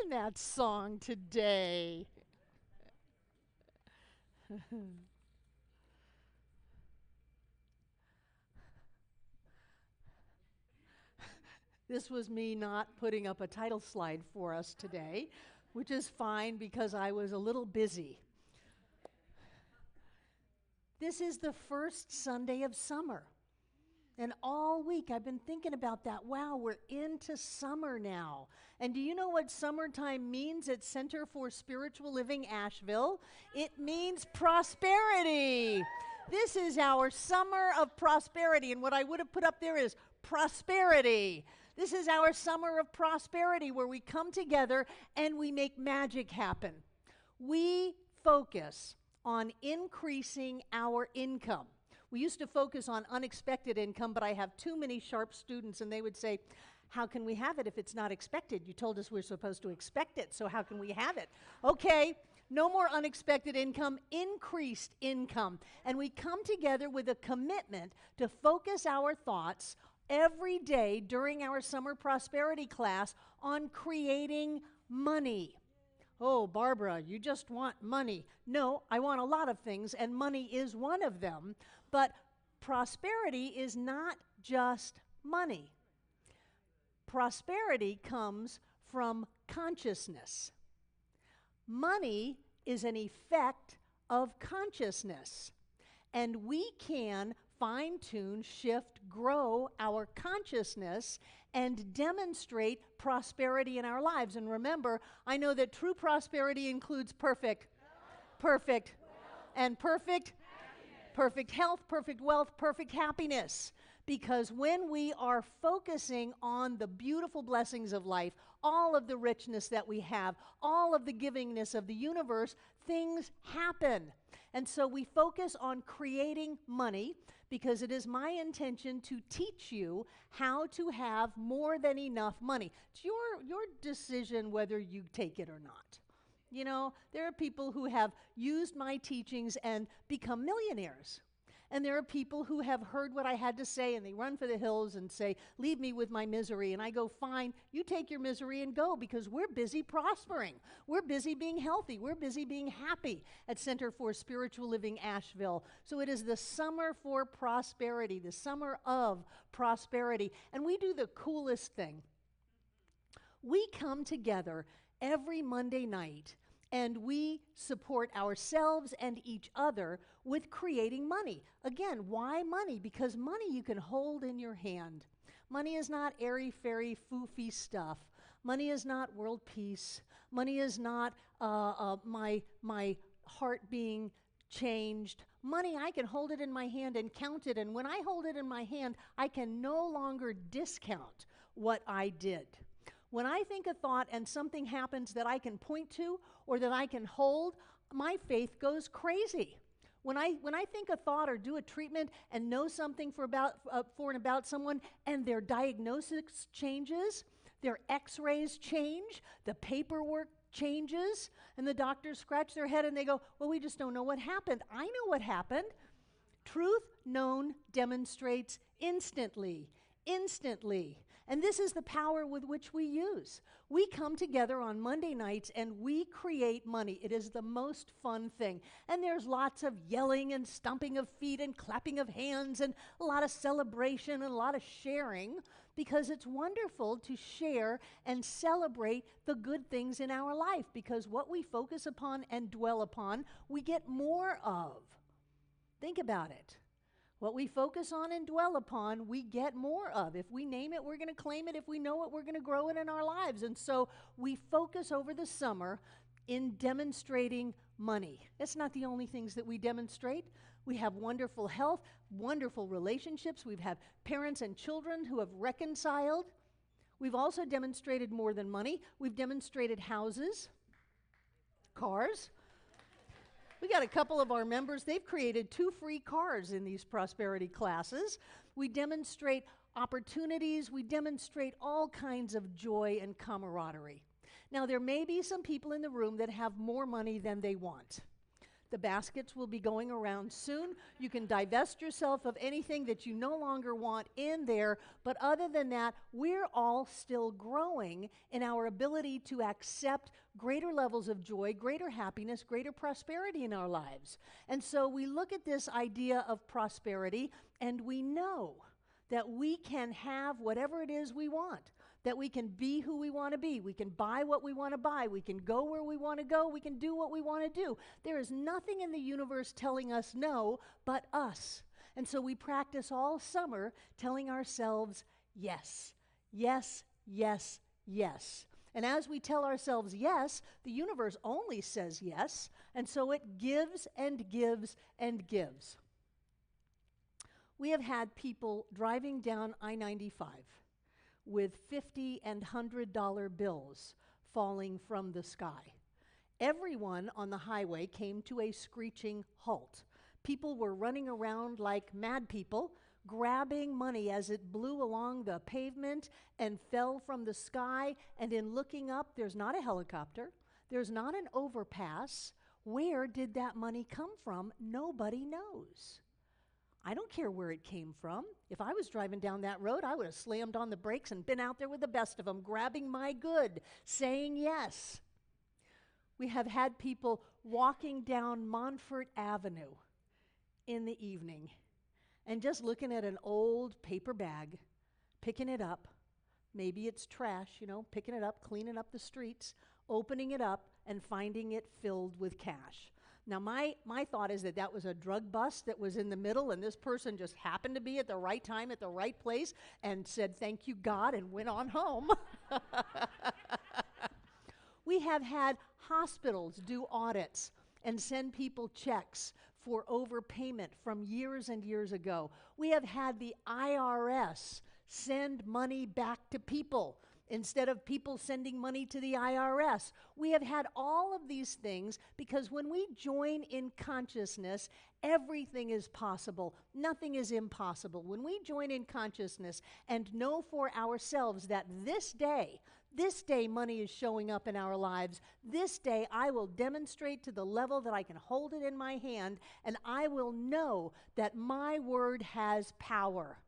singing that song today. This was me not putting up a title slide for us today, which is fine because I was a little busy. This is the first Sunday of summer. And all week I've been thinking about that. Wow, we're into summer now. And do you know what summertime means at Center for Spiritual Living Asheville? It means prosperity. This is our summer of prosperity. And what I would have put up there is prosperity. This is our summer of prosperity where we come together and we make magic happen. We focus on increasing our income. We used to focus on unexpected income, but I have too many sharp students, and they would say, how can we have it if it's not expected? You told us we're supposed to expect it, so how can we have it? Okay, no more unexpected income, increased income. And we come together with a commitment to focus our thoughts every day during our summer prosperity class on creating money. Oh, Barbara, you just want money. No, I want a lot of things, and money is one of them. But prosperity is not just money. Prosperity comes from consciousness. Money is an effect of consciousness. And we can fine-tune, shift, grow our consciousness and demonstrate prosperity in our lives. And remember, I know that true prosperity includes perfect health, perfect wealth, perfect happiness. Because when we are focusing on the beautiful blessings of life, all of the richness that we have, all of the givingness of the universe, things happen. And so we focus on creating money because it is my intention to teach you how to have more than enough money. It's your decision whether you take it or not. You know, there are people who have used my teachings and become millionaires. And there are people who have heard what I had to say and they run for the hills and say, leave me with my misery. And I go, fine, you take your misery and go because we're busy prospering. We're busy being healthy. We're busy being happy at Center for Spiritual Living Asheville. So it is the summer for prosperity, the summer of prosperity. And we do the coolest thing. We come together every Monday night and we support ourselves and each other with creating money. Again, why money? Because money you can hold in your hand. Money is not airy-fairy, foofy stuff. Money is not world peace. Money is not my heart being changed. Money, I can hold it in my hand and count it, and when I hold it in my hand, I can no longer discount what I did. When I think a thought and something happens that I can point to or that I can hold, my faith goes crazy. When I think a thought or do a treatment and know something for and about someone and their diagnosis changes, their x-rays change, the paperwork changes, and the doctors scratch their head and they go, well, we just don't know what happened. I know what happened. Truth known demonstrates instantly. And this is the power with which we use. We come together on Monday nights and we create money. It is the most fun thing. And there's lots of yelling and stomping of feet and clapping of hands and a lot of celebration and a lot of sharing because it's wonderful to share and celebrate the good things in our life because what we focus upon and dwell upon, we get more of. Think about it. What we focus on and dwell upon, we get more of. If we name it, we're going to claim it. If we know it, we're going to grow it in our lives. And so we focus over the summer in demonstrating money. It's not the only things that we demonstrate. We have wonderful health, wonderful relationships. We've had parents and children who have reconciled. We've also demonstrated more than money. We've demonstrated houses, cars. We got a couple of our members, they've created 2 free cars in these prosperity classes. We demonstrate opportunities, we demonstrate all kinds of joy and camaraderie. Now, there may be some people in the room that have more money than they want. The baskets will be going around soon. You can divest yourself of anything that you no longer want in there. But other than that, we're all still growing in our ability to accept greater levels of joy, greater happiness, greater prosperity in our lives. And so we look at this idea of prosperity, and we know that we can have whatever it is we want, that we can be who we want to be, we can buy what we want to buy, we can go where we want to go, we can do what we want to do. There is nothing in the universe telling us no but us. And so we practice all summer telling ourselves yes, yes, yes, yes. And as we tell ourselves yes, the universe only says yes, and so it gives and gives and gives. We have had people driving down I-95 with $50 and $100 bills falling from the sky. Everyone on the highway came to a screeching halt. People were running around like mad people, grabbing money as it blew along the pavement and fell from the sky. And in looking up, there's not a helicopter, there's not an overpass. Where did that money come from? Nobody knows. I don't care where it came from. If I was driving down that road, I would have slammed on the brakes and been out there with the best of them, grabbing my good, saying yes. We have had people walking down Montfort Avenue in the evening and just looking at an old paper bag, picking it up. Maybe it's trash, picking it up, cleaning up the streets, opening it up, and finding it filled with cash. Now, my thought is that was a drug bust that was in the middle, and this person just happened to be at the right time, at the right place, and said, "Thank you, God," and went on home. We have had hospitals do audits and send people checks for overpayment from years and years ago. We have had the IRS send money back to people instead of people sending money to the IRS. We have had all of these things because when we join in consciousness, everything is possible. Nothing is impossible. When we join in consciousness and know for ourselves that this day money is showing up in our lives, this day I will demonstrate to the level that I can hold it in my hand, and I will know that my word has power.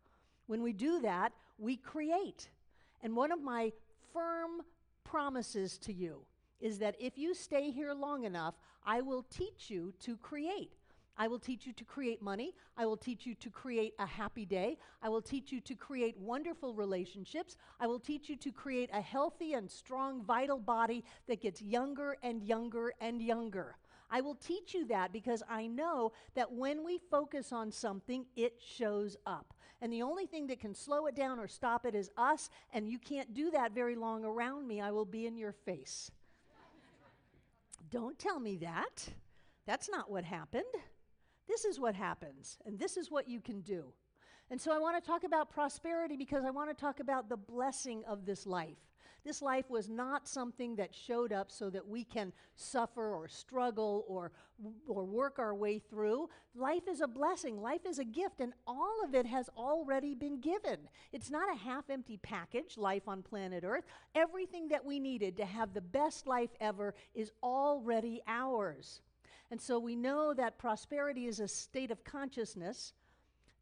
When we do that, we create. And one of my firm promises to you is that if you stay here long enough, I will teach you to create. I will teach you to create money. I will teach you to create a happy day. I will teach you to create wonderful relationships. I will teach you to create a healthy and strong, vital body that gets younger and younger and younger. I will teach you that because I know that when we focus on something, it shows up. And the only thing that can slow it down or stop it is us, and you can't do that very long around me. I will be in your face. Don't tell me that. That's not what happened. This is what happens, and this is what you can do. And so I want to talk about prosperity because I want to talk about the blessing of this life. This life was not something that showed up so that we can suffer or struggle or work our way through. Life is a blessing. Life is a gift, and all of it has already been given. It's not a half-empty package, life on planet Earth. Everything that we needed to have the best life ever is already ours. And so we know that prosperity is a state of consciousness,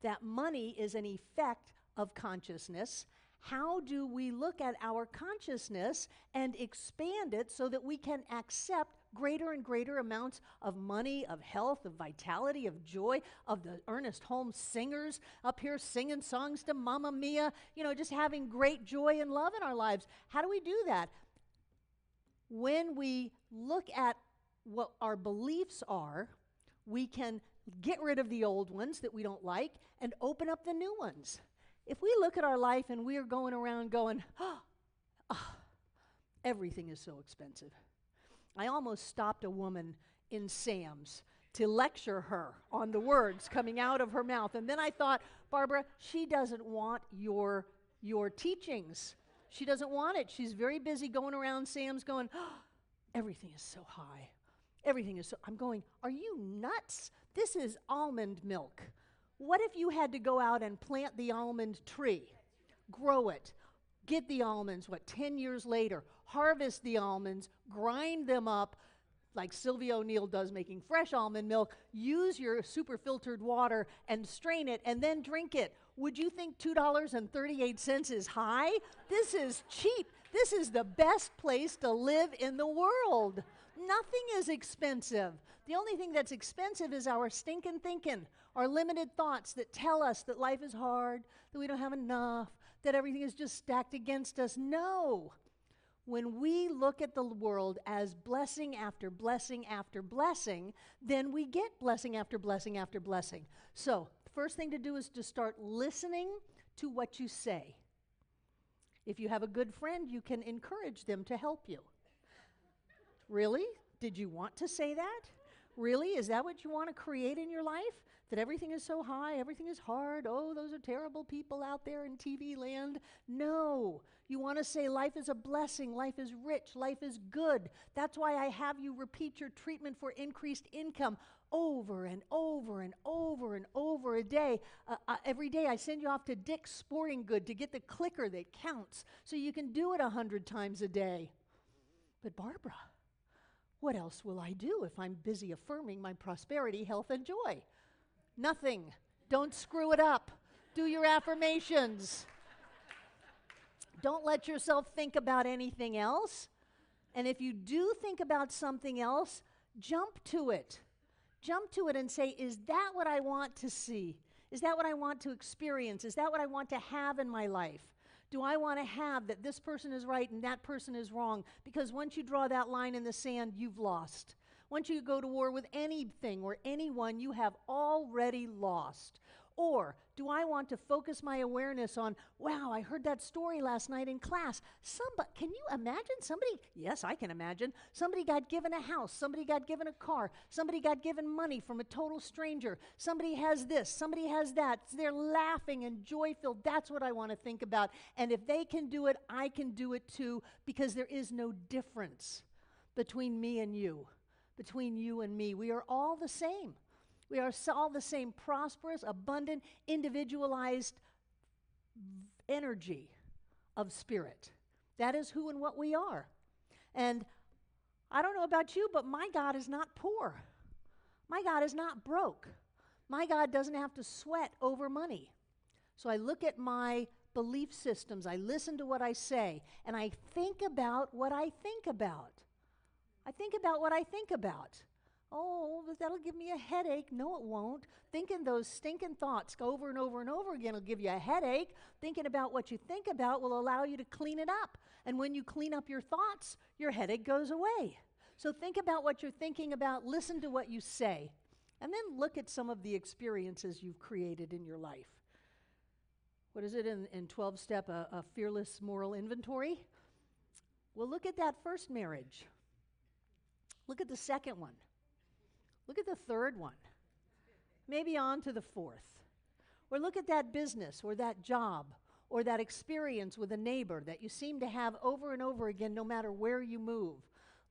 that money is an effect of consciousness. How do we look at our consciousness and expand it so that we can accept greater and greater amounts of money, of health, of vitality, of joy, of the Ernest Holmes singers up here singing songs to Mamma Mia, just having great joy and love in our lives? How do we do that? When we look at what our beliefs are, we can get rid of the old ones that we don't like and open up the new ones. If we look at our life and we are going around going, everything is so expensive. I almost stopped a woman in Sam's to lecture her on the words coming out of her mouth. And then I thought, Barbara, she doesn't want your teachings. She doesn't want it. She's very busy going around Sam's going, everything is so high. Everything is so, I'm going, are you nuts? This is almond milk. What if you had to go out and plant the almond tree, grow it, get the almonds, 10 years later, harvest the almonds, grind them up, like Sylvia O'Neill does making fresh almond milk, use your super filtered water and strain it and then drink it. Would you think $2.38 is high? This is cheap. This is the best place to live in the world. Nothing is expensive. The only thing that's expensive is our stinking thinking, our limited thoughts that tell us that life is hard, that we don't have enough, that everything is just stacked against us. No. When we look at the world as blessing after blessing after blessing, then we get blessing after blessing after blessing. So, the first thing to do is to start listening to what you say. If you have a good friend, you can encourage them to help you. Really? Did you want to say that? Really? Is that what you want to create in your life? That everything is so high, everything is hard, oh, those are terrible people out there in TV land? No. You want to say life is a blessing, life is rich, life is good. That's why I have you repeat your treatment for increased income over and over and over and over a day. Every day I send you off to Dick's Sporting Good to get the clicker that counts so you can do it 100 times a day. But Barbara, what else will I do if I'm busy affirming my prosperity, health, and joy? Nothing. Don't screw it up. Do your affirmations. Don't let yourself think about anything else. And if you do think about something else, jump to it. Jump to it and say, is that what I want to see? Is that what I want to experience? Is that what I want to have in my life? Do I want to have that this person is right and that person is wrong? Because once you draw that line in the sand, you've lost. Once you go to war with anything or anyone, you have already lost. Or do I want to focus my awareness on, wow, I heard that story last night in class. Can you imagine somebody? Yes, I can imagine. Somebody got given a house. Somebody got given a car. Somebody got given money from a total stranger. Somebody has this. Somebody has that. They're laughing and joy-filled. That's what I want to think about. And if they can do it, I can do it too, because there is no difference between me and you, between you and me. We are all the same. We are all the same prosperous, abundant, individualized energy of spirit. That is who and what we are. And I don't know about you, but my God is not poor. My God is not broke. My God doesn't have to sweat over money. So I look at my belief systems, I listen to what I say, and I think about what I think about. I think about what I think about. Oh, but that'll give me a headache. No, it won't. Thinking those stinking thoughts over and over and over again will give you a headache. Thinking about what you think about will allow you to clean it up. And when you clean up your thoughts, your headache goes away. So think about what you're thinking about. Listen to what you say. And then look at some of the experiences you've created in your life. What is it in 12-step, a fearless moral inventory? Well, look at that first marriage. Look at the second one. Look at the third one. Maybe on to the fourth. Or look at that business or that job or that experience with a neighbor that you seem to have over and over again no matter where you move.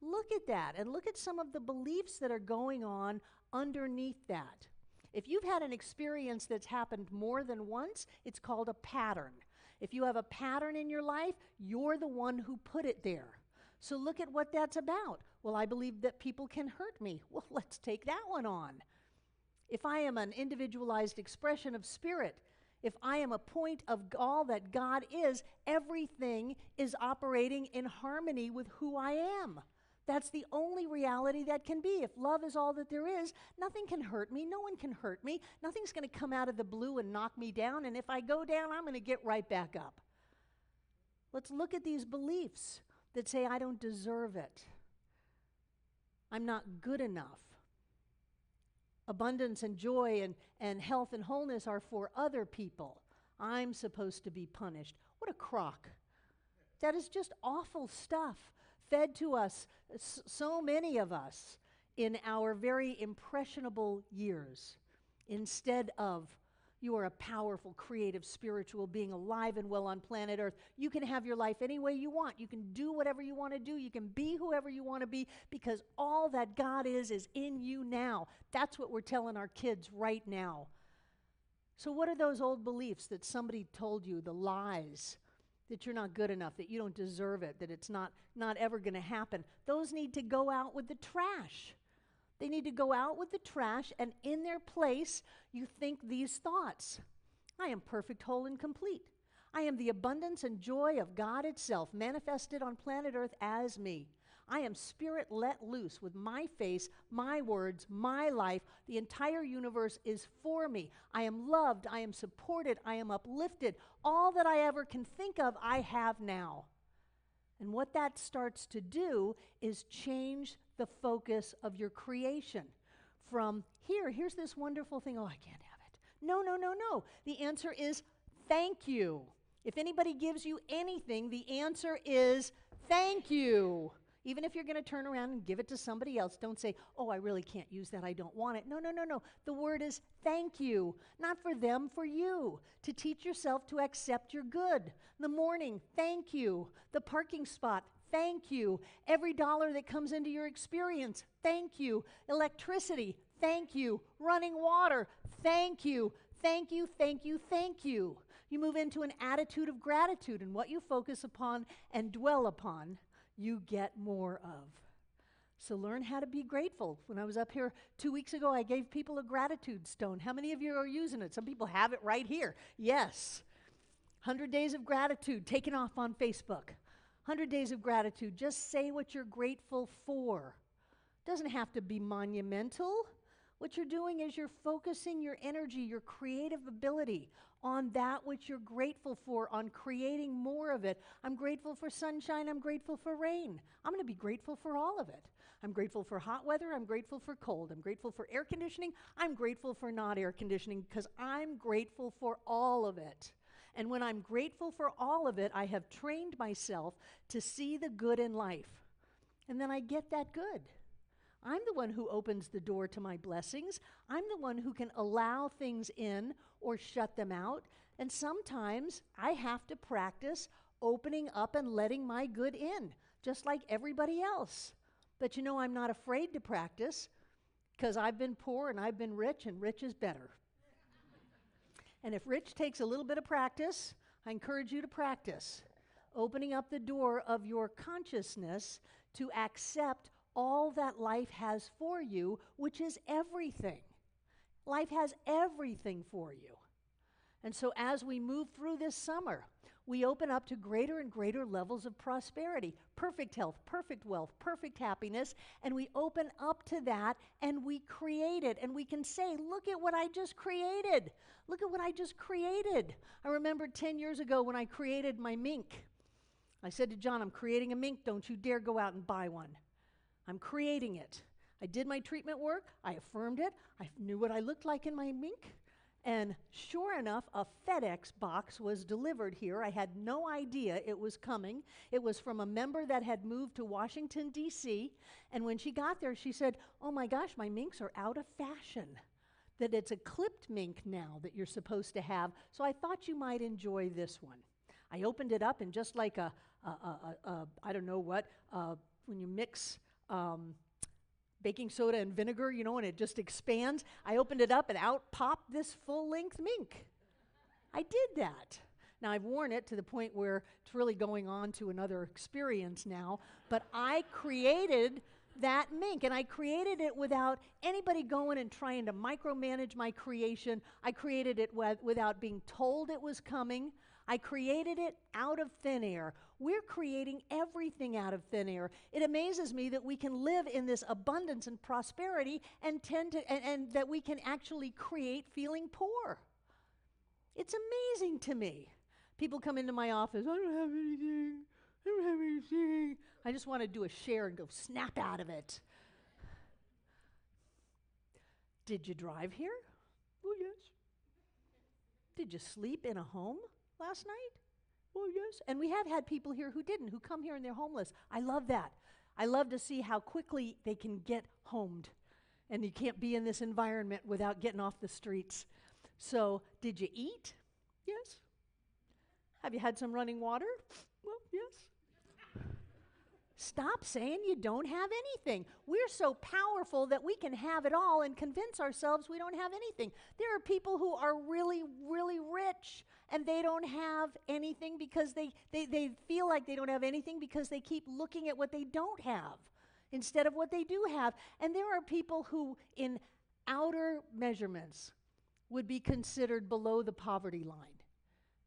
Look at that and look at some of the beliefs that are going on underneath that. If you've had an experience that's happened more than once, it's called a pattern. If you have a pattern in your life, you're the one who put it there. So look at what that's about. Well, I believe that people can hurt me. Well, let's take that one on. If I am an individualized expression of spirit, if I am a point of all that God is, everything is operating in harmony with who I am. That's the only reality that can be. If love is all that there is, nothing can hurt me. No one can hurt me. Nothing's going to come out of the blue and knock me down. And if I go down, I'm going to get right back up. Let's look at these beliefs that say, I don't deserve it. I'm not good enough. Abundance and joy and health and wholeness are for other people. I'm supposed to be punished. What a crock. That is just awful stuff fed to us, so many of us, in our very impressionable years, instead of you are a powerful, creative, spiritual being alive and well on planet Earth. You can have your life any way you want. You can do whatever you want to do. You can be whoever you want to be because all that God is in you now. That's what we're telling our kids right now. So what are those old beliefs that somebody told you, the lies that you're not good enough, that you don't deserve it, that it's not ever going to happen. Those need to go out with the trash. They need to go out with the trash, and in their place, you think these thoughts. I am perfect, whole, and complete. I am the abundance and joy of God itself, manifested on planet Earth as me. I am spirit let loose with my face, my words, my life. The entire universe is for me. I am loved, I am supported, I am uplifted. All that I ever can think of, I have now. And what that starts to do is change the focus of your creation. From here's this wonderful thing, oh, I can't have it. No, no, no, no. The answer is thank you. If anybody gives you anything, the answer is thank you. Even if you're going to turn around and give it to somebody else, don't say, oh, I really can't use that, I don't want it. No, no, no, no. The word is thank you. Not for them, for you. To teach yourself to accept your good. The morning, thank you. The parking spot, thank you. Every dollar that comes into your experience, thank you. Electricity, thank you. Running water, thank you. Thank you, thank you, thank you. You move into an attitude of gratitude, and what you focus upon and dwell upon, you get more of. So learn how to be grateful. When I was up here 2 weeks ago, I gave people a gratitude stone. How many of you are using it? Some people have it right here. Yes. 100 days of gratitude taken off on Facebook. 100 days of gratitude. Just say what you're grateful for. Doesn't have to be monumental. What you're doing is you're focusing your energy, your creative ability on that which you're grateful for, on creating more of it. I'm grateful for sunshine, I'm grateful for rain. I'm going to be grateful for all of it. I'm grateful for hot weather, I'm grateful for cold. I'm grateful for air conditioning, I'm grateful for not air conditioning, because I'm grateful for all of it. And when I'm grateful for all of it, I have trained myself to see the good in life. And then I get that good. I'm the one who opens the door to my blessings. I'm the one who can allow things in or shut them out. And sometimes I have to practice opening up and letting my good in, just like everybody else. But you know, I'm not afraid to practice, because I've been poor and I've been rich, and rich is better. And if rich takes a little bit of practice, I encourage you to practice opening up the door of your consciousness to accept all that life has for you, which is everything. Life has everything for you. And so as we move through this summer, we open up to greater and greater levels of prosperity, perfect health, perfect wealth, perfect happiness, and we open up to that and we create it, and we can say, look at what I just created. Look at what I just created. I remember 10 years ago when I created my mink. I said to John, I'm creating a mink, don't you dare go out and buy one. I'm creating it. I did my treatment work, I affirmed it, I knew what I looked like in my mink, and sure enough, a FedEx box was delivered here. I had no idea it was coming. It was from a member that had moved to Washington, D.C., and when she got there, she said, oh my gosh, my minks are out of fashion, that it's a clipped mink now that you're supposed to have, so I thought you might enjoy this one. I opened it up, and just like I don't know what, when you mix baking soda and vinegar, you know, and it just expands. I opened it up and out popped this full-length mink. I did that. Now, I've worn it to the point where it's really going on to another experience now, but I created that mink, and I created it without anybody going and trying to micromanage my creation. I created it without being told it was coming. I created it out of thin air. We're creating everything out of thin air. It amazes me that we can live in this abundance and prosperity and and that we can actually create feeling poor. It's amazing to me. People come into my office, I don't have anything, I don't have anything. I just want to do a share and go snap out of it. Did you drive here? Oh, yes. Did you sleep in a home last night? Oh, yes. And we have had people here who didn't, who come here and they're homeless. I love that. I love to see how quickly they can get homed. And you can't be in this environment without getting off the streets. So, did you eat? Yes. Have you had some running water? Well, yes. Stop saying you don't have anything. We're so powerful that we can have it all and convince ourselves we don't have anything. There are people who are really, really rich and they don't have anything because they feel like they don't have anything because they keep looking at what they don't have instead of what they do have. And there are people who, in outer measurements, would be considered below the poverty line,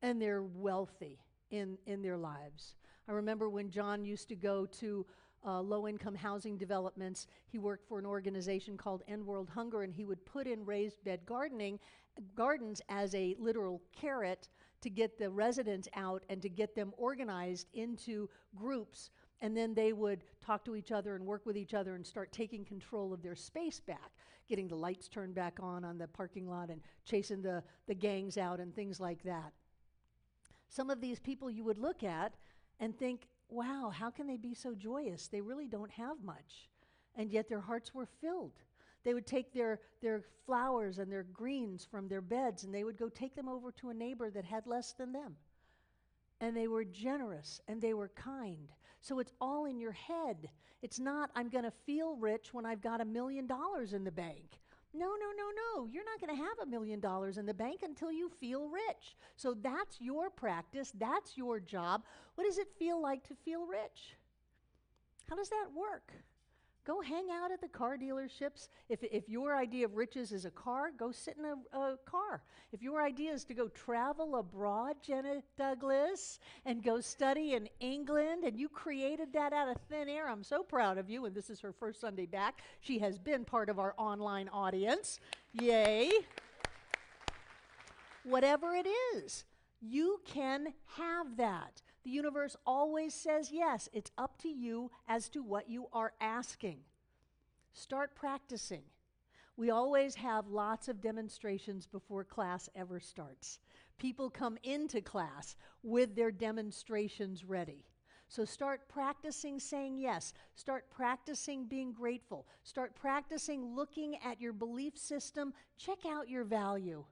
and they're wealthy in their lives. I remember when John used to go to low-income housing developments, he worked for an organization called End World Hunger, and he would put in raised bed gardens as a literal carrot to get the residents out and to get them organized into groups, and then they would talk to each other and work with each other and start taking control of their space back, getting the lights turned back on the parking lot and chasing the gangs out and things like that. Some of these people you would look at and think, wow, how can they be so joyous? They really don't have much. And yet their hearts were filled. They would take their flowers and their greens from their beds and they would go take them over to a neighbor that had less than them. And they were generous and they were kind. So it's all in your head. It's not, I'm going to feel rich when I've got $1 million in the bank. No. You're not going to have $1 million in the bank until you feel rich. So that's your practice. That's your job. What does it feel like to feel rich? How does that work? Go hang out at the car dealerships. If your idea of riches is a car, go sit in a car. If your idea is to go travel abroad, Jenna Douglas, and go study in England, and you created that out of thin air, I'm so proud of you, and this is her first Sunday back. She has been part of our online audience. Yay. Whatever it is, you can have that. The universe always says yes. It's up to you as to what you are asking. Start practicing. We always have lots of demonstrations before class ever starts. People come into class with their demonstrations ready. So start practicing saying yes. Start practicing being grateful. Start practicing looking at your belief system. Check out your value.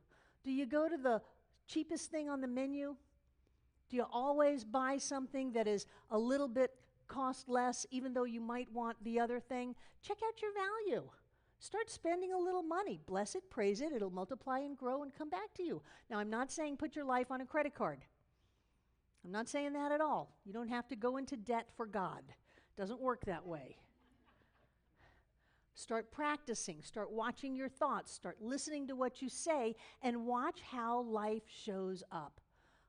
Do you go to the cheapest thing on the menu? Do you always buy something that is a little bit cost less, even though you might want the other thing? Check out your value. Start spending a little money. Bless it, praise it. It'll multiply and grow and come back to you. Now, I'm not saying put your life on a credit card. I'm not saying that at all. You don't have to go into debt for God. It doesn't work that way. Start practicing. Start watching your thoughts. Start listening to what you say and watch how life shows up.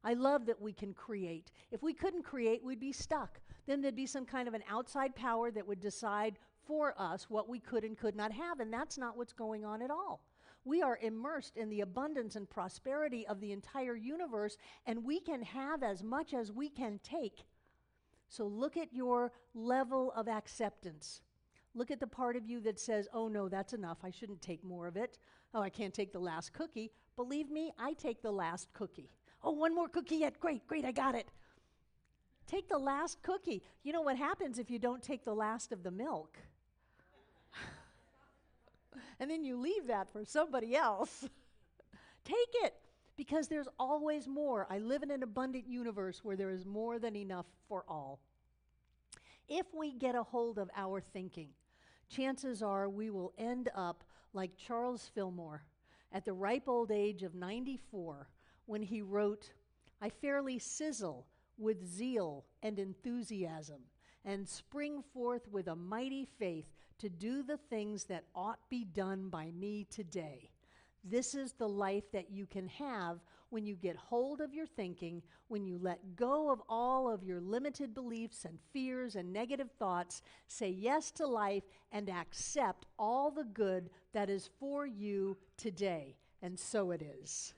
I love that we can create. If we couldn't create, we'd be stuck. Then there'd be some kind of an outside power that would decide for us what we could and could not have, and that's not what's going on at all. We are immersed in the abundance and prosperity of the entire universe, and we can have as much as we can take. So look at your level of acceptance. Look at the part of you that says, oh no, that's enough, I shouldn't take more of it. Oh, I can't take the last cookie. Believe me, I take the last cookie. Oh, one more cookie yet. Great, I got it. Take the last cookie. You know what happens if you don't take the last of the milk? And then you leave that for somebody else. Take it, because there's always more. I live in an abundant universe where there is more than enough for all. If we get a hold of our thinking, chances are we will end up like Charles Fillmore at the ripe old age of 94, when he wrote, I fairly sizzle with zeal and enthusiasm, and spring forth with a mighty faith to do the things that ought be done by me today. This is the life that you can have when you get hold of your thinking, when you let go of all of your limited beliefs and fears and negative thoughts, say yes to life, and accept all the good that is for you today. And so it is.